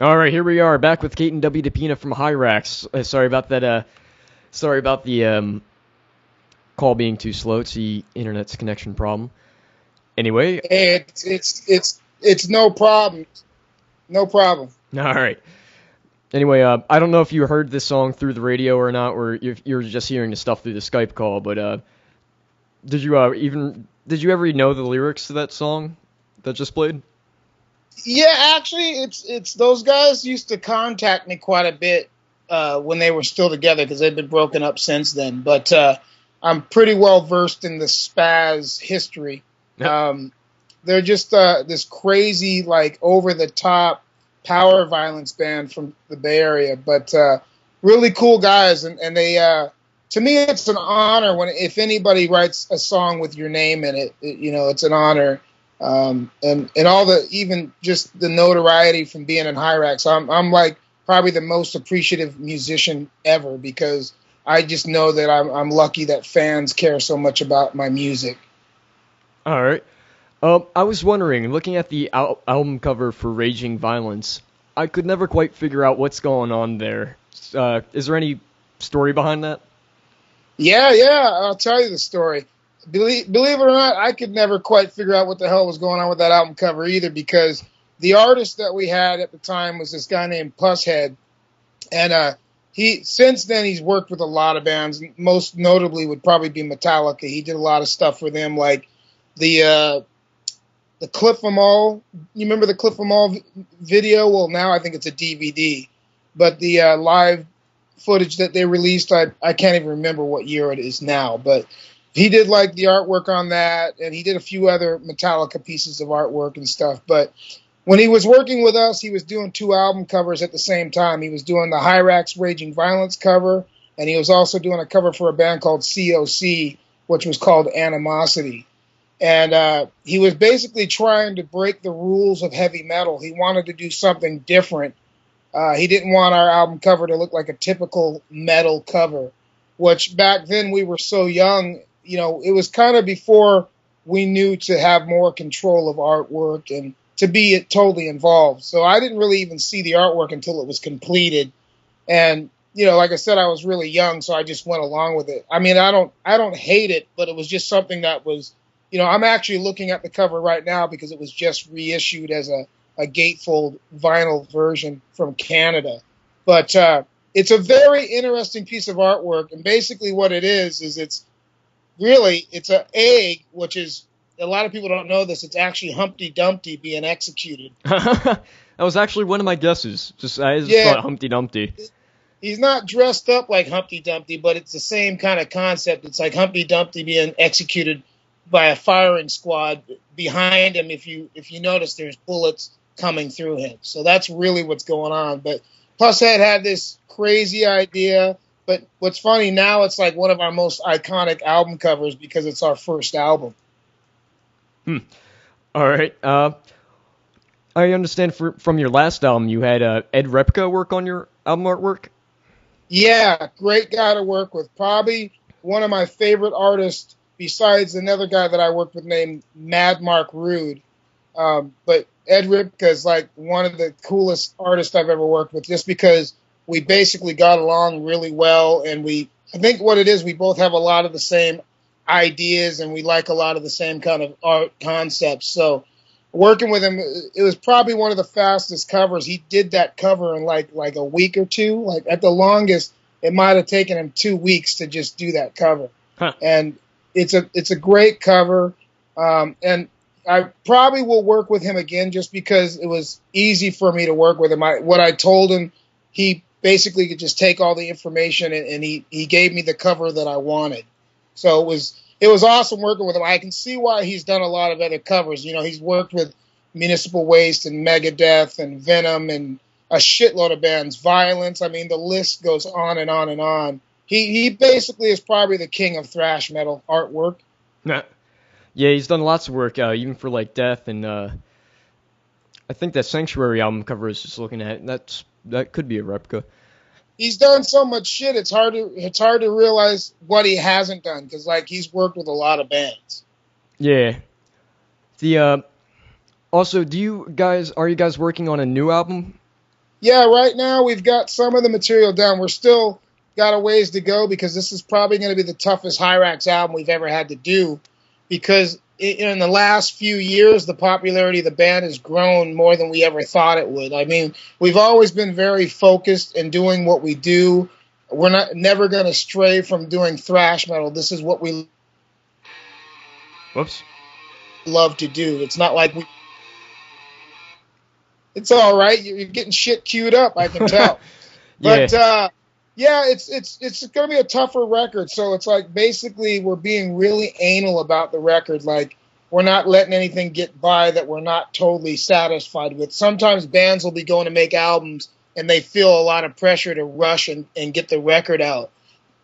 All right, here we are back with Katon W to Pena from Hirax. Sorry about that. Sorry about the call being too slow. It's the internet's connection problem. Anyway, Hey, it's no problem. No problem. all right. Anyway, I don't know if you heard this song through the radio or not, or if you're just hearing the stuff through the Skype call. But did you ever know the lyrics to that song that just played? Yeah, actually, it's those guys used to contact me quite a bit when they were still together because they've been broken up since then. But I'm pretty well versed in the Spaz history. Um, they're just this crazy, like over the top power violence band from the Bay Area, but really cool guys, and they. To me, it's an honor when if anybody writes a song with your name in it. It's an honor. And all the even just the notoriety from being in Hyrax, I'm like probably the most appreciative musician ever because I just know that I'm lucky that fans care so much about my music. All right. I was wondering, looking at the album cover for Raging Violence, I could never quite figure out what's going on there. Is there any story behind that? Yeah, I'll tell you the story. Believe it or not, I could never quite figure out what the hell was going on with that album cover either because the artist that we had at the time was this guy named Pusshead, and he since then he's worked with a lot of bands. Most notably would probably be Metallica. He did a lot of stuff for them, like the Cliff 'Em All. You remember the Cliff 'Em All video? Well, now I think it's a DVD, but the live footage that they released, I can't even remember what year it is now, but he did like the artwork on that, and he did a few other Metallica pieces of artwork and stuff. But when he was working with us, he was doing two album covers at the same time. He was doing the Hyrax Raging Violence cover, and he was also doing a cover for a band called COC, which was called Animosity. And he was basically trying to break the rules of heavy metal. He wanted to do something different. He didn't want our album cover to look like a typical metal cover, which back then we were so young. It was kind of before we knew to have more control of artwork and to be totally involved. So I didn't really even see the artwork until it was completed. And, like I said, I was really young, so I just went along with it. I mean, I don't hate it, but it was just something that was, I'm actually looking at the cover right now because it was just reissued as a gatefold vinyl version from Canada. But it's a very interesting piece of artwork. And basically what it is it's an egg, which is, a lot of people don't know this, it's actually Humpty Dumpty being executed. That was actually one of my guesses. I just Yeah, thought Humpty Dumpty. he's not dressed up like Humpty Dumpty, but it's the same kind of concept. It's like Humpty Dumpty being executed by a firing squad behind him. If you notice, there's bullets coming through him. So that's really what's going on. But Pusshead had this crazy idea. But what's funny now, it's like one of our most iconic album covers because it's our first album. All right. I understand from your last album you had Ed Repka work on your album artwork. Yeah, great guy to work with. Probably one of my favorite artists besides another guy that I worked with named Mad Mark Rude. But Ed Repka is like one of the coolest artists I've ever worked with just because we basically got along really well. And I think what it is, we both have a lot of the same ideas and we like a lot of the same kind of art concepts. So working with him, it was probably one of the fastest covers. He did that cover in like a week or two. Like at the longest, it might have taken him 2 weeks to just do that cover. Huh. And it's a great cover. And I probably will work with him again just because it was easy for me to work with him. What I told him, he basically could just take all the information and he gave me the cover that I wanted. So it was awesome working with him. I can see why he's done a lot of other covers. He's worked with Municipal Waste and Megadeth and Venom and a shitload of bands, Violence. I mean, the list goes on and on and on. He basically is probably the king of thrash metal artwork. Nah. Yeah, he's done lots of work, even for like Death, and I think that Sanctuary album cover is just looking at. That could be a replica. He's done so much shit. It's hard to realize what he hasn't done because like he's worked with a lot of bands. Yeah. The also, are you guys working on a new album? Yeah, right now we've got some of the material done. We're still got a ways to go because this is probably going to be the toughest Hirax album we've ever had to do because in the last few years, the popularity of the band has grown more than we ever thought it would. I mean, we've always been very focused in doing what we do. We're not never going to stray from doing thrash metal. This is what we Whoops. love to do. It's not like we. It's all right. You're getting shit queued up. I can tell. Yeah. But yeah, it's going to be a tougher record. So it's like basically we're being really anal about the record. Like we're not letting anything get by that we're not totally satisfied with. Sometimes bands will be going to make albums and they feel a lot of pressure to rush and get the record out.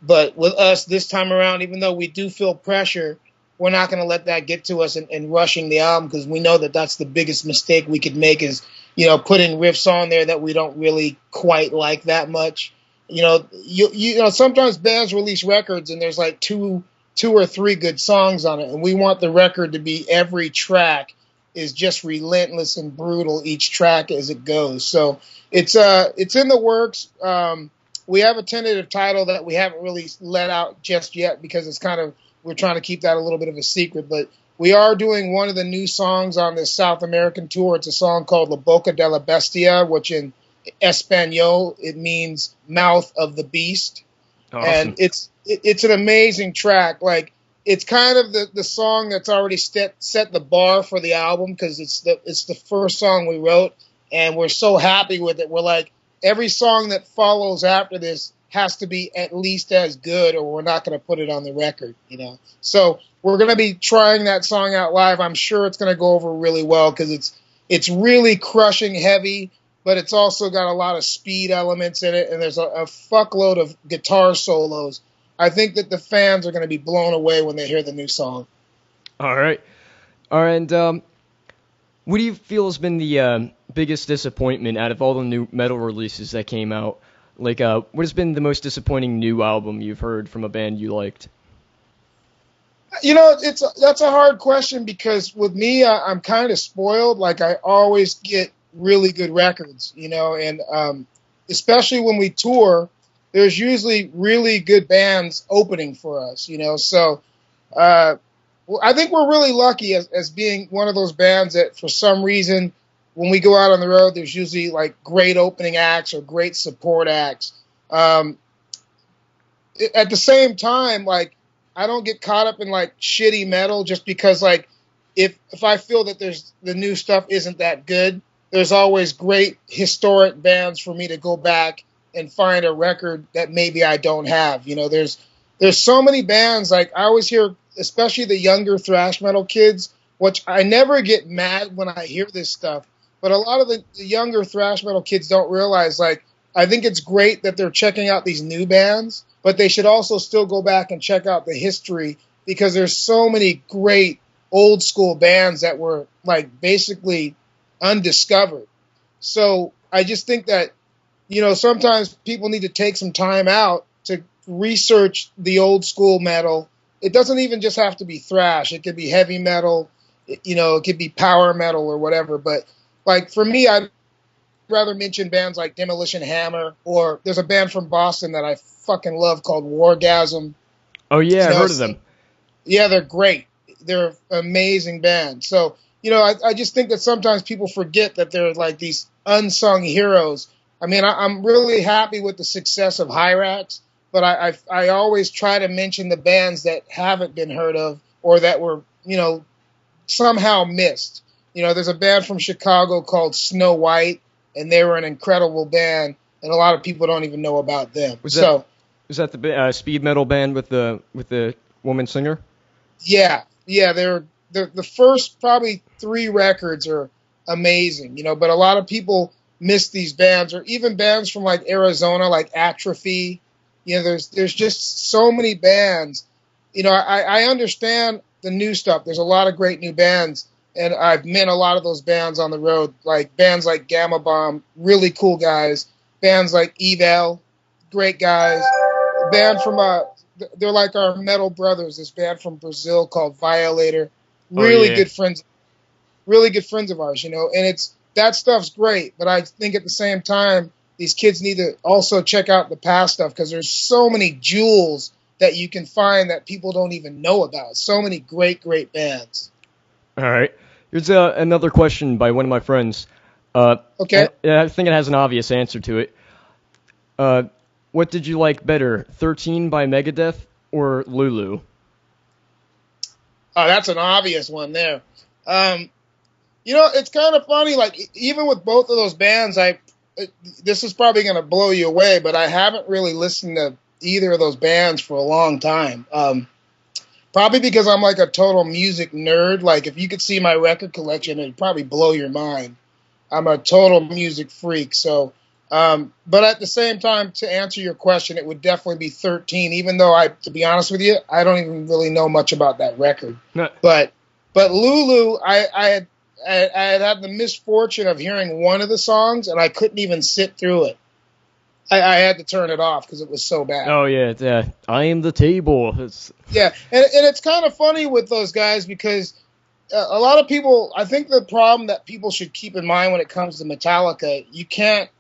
But with us this time around, even though we do feel pressure, we're not going to let that get to us and rushing the album because we know that that's the biggest mistake we could make is, putting riffs on there that we don't really quite like that much. You know, sometimes bands release records and there's like two or three good songs on it, and we want the record to be every track is just relentless and brutal each track as it goes. So it's in the works. We have a tentative title that we haven't really let out just yet because it's kind of we're trying to keep that a little bit of a secret, but we are doing one of the new songs on this South American tour. It's a song called La Boca de la Bestia, which in Espanol it means mouth of the beast. Awesome. And it's an amazing track. Like it's kind of the song that's already set the bar for the album because it's the first song we wrote, and we're so happy with it. We're like every song that follows after this has to be at least as good or we're not going to put it on the record, So we're going to be trying that song out live. I'm sure it's going to go over really well because it's really crushing heavy, but it's also got a lot of speed elements in it, and there's a fuckload of guitar solos. I think that the fans are going to be blown away when they hear the new song. All right. And what do you feel has been the biggest disappointment out of all the new metal releases that came out? Like, what has been the most disappointing new album you've heard from a band you liked? That's a hard question because with me, I'm kind of spoiled. Like, I always get really good records, and especially when we tour, there's usually really good bands opening for us, So I think we're really lucky as being one of those bands that for some reason when we go out on the road, there's usually like great opening acts or great support acts. At the same time, like I don't get caught up in like shitty metal just because like if I feel that there's the new stuff isn't that good, there's always great historic bands for me to go back and find a record that maybe I don't have. There's so many bands. Like I always hear, especially the younger thrash metal kids, which I never get mad when I hear this stuff. But a lot of the younger thrash metal kids don't realize, like, I think it's great that they're checking out these new bands, but they should also still go back and check out the history because there's so many great old school bands that were, like, basically undiscovered. So I just think that, sometimes people need to take some time out to research the old school metal. It doesn't even just have to be thrash. It could be heavy metal, it could be power metal or whatever, but like for me, I'd rather mention bands like Demolition Hammer, or there's a band from Boston that I fucking love called Wargasm. Oh yeah, I've heard of them. Yeah, they're great. They're an amazing band. So, I just think that sometimes people forget that they're like these unsung heroes. I mean, I'm really happy with the success of Hirax, but I always try to mention the bands that haven't been heard of or that were, somehow missed. There's a band from Chicago called Snow White, and they were an incredible band, and a lot of people don't even know about them. Was that the speed metal band with the woman singer? Yeah, they're the first probably 3 records are amazing, but a lot of people miss these bands, or even bands from like Arizona, like Atrophy. There's just so many bands. I understand the new stuff. There's a lot of great new bands. And I've met a lot of those bands on the road, like bands like Gamma Bomb, really cool guys. Bands like Evel, great guys. A band from they're like our metal brothers. This band from Brazil called Violator, really good friends of ours. And that stuff's great, but I think at the same time, these kids need to also check out the past stuff because there's so many jewels that you can find that people don't even know about. So many great, great bands. All right. Here's another question by one of my friends. Okay. I think it has an obvious answer to it. What did you like better, 13 by Megadeth or Lulu? Oh, that's an obvious one there. It's kind of funny. Like, even with both of those bands, this is probably going to blow you away, but I haven't really listened to either of those bands for a long time. Probably because I'm like a total music nerd. Like, if you could see my record collection, it'd probably blow your mind. I'm a total music freak. So, but at the same time, to answer your question, it would definitely be 13. Even though to be honest with you, I don't even really know much about that record. No. But Lulu, I had the misfortune of hearing one of the songs, and I couldn't even sit through it. I had to turn it off because it was so bad. Oh, yeah. I am the table. Yeah, and it's kind of funny with those guys because a lot of people, I think the problem that people should keep in mind when it comes to Metallica, you can't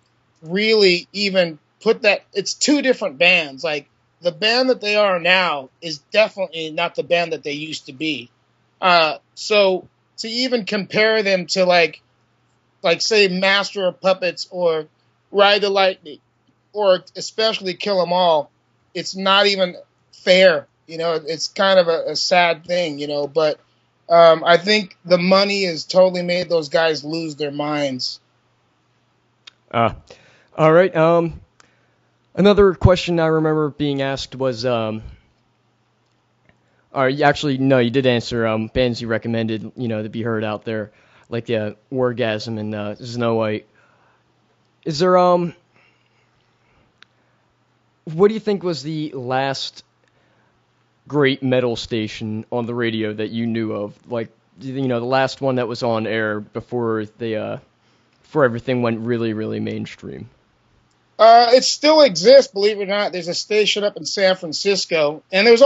really even put that, it's two different bands. Like, the band that they are now is definitely not the band that they used to be. So to even compare them to like say Master of Puppets or Ride the Lightning, or especially Kill 'Em All, it's not even fair. It's kind of a sad thing, but I think the money has totally made those guys lose their minds. All right. Another question I remember being asked was, actually, no, you did answer bands you recommended, to be heard out there, like Orgasm and Snow White. Is there, what do you think was the last great metal station on the radio that you knew of? Like, the last one that was on air before everything went really, really mainstream. It still exists, believe it or not. There's a station up in San Francisco, and there's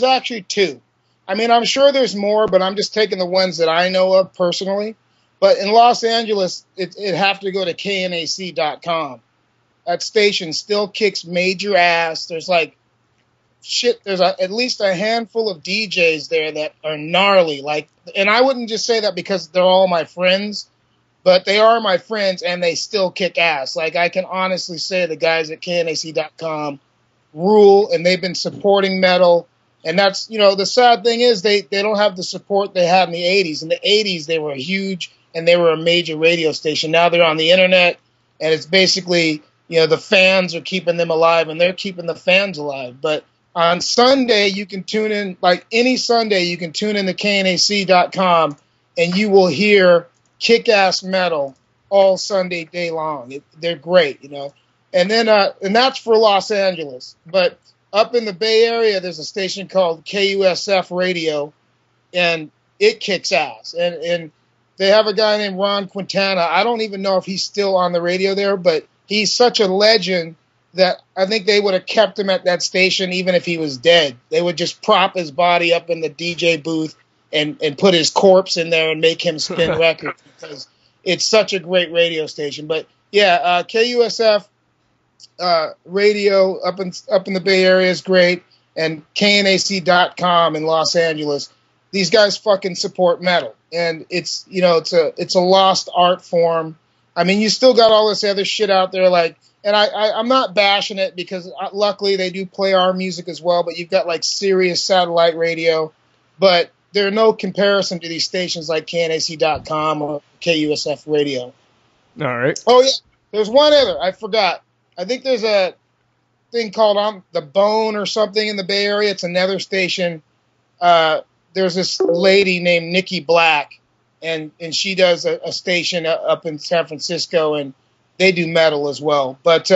actually two. I mean, I'm sure there's more, but I'm just taking the ones that I know of personally. But in Los Angeles, it'd have to go to knac.com. That station still kicks major ass. There's there's at least a handful of DJs there that are gnarly. And I wouldn't just say that because they're all my friends, but they are my friends and they still kick ass. Like, I can honestly say the guys at knac.com rule, and they've been supporting metal. And that's, the sad thing is they don't have the support they had in the 80s. In the 80s, they were huge and they were a major radio station. Now they're on the internet, and it's basically, the fans are keeping them alive, and they're keeping the fans alive. But on Sunday, you can tune in, like any Sunday, you can tune in to knac.com, and you will hear kick-ass metal all Sunday day long. They're great, And then, and that's for Los Angeles. But up in the Bay Area, there's a station called KUSF Radio, and it kicks ass. And they have a guy named Ron Quintana. I don't even know if he's still on the radio there, but he's such a legend that I think they would have kept him at that station even if he was dead. They would just prop his body up in the DJ booth and put his corpse in there and make him spin records because it's such a great radio station. But yeah, KUSF radio up in the Bay Area is great, and knac.com in Los Angeles. These guys fucking support metal, and it's it's a lost art form. I mean, you still got all this other shit out there, and I'm not bashing it because luckily they do play our music as well, but you've got like Sirius satellite radio, but there are no comparison to these stations like knac.com or KUSF radio. All right. Oh yeah, there's one other, I forgot. I think there's a thing called The Bone or something in the Bay Area. It's another station. There's this lady named Nikki Black, and she does a station up in San Francisco, and they do metal as well. But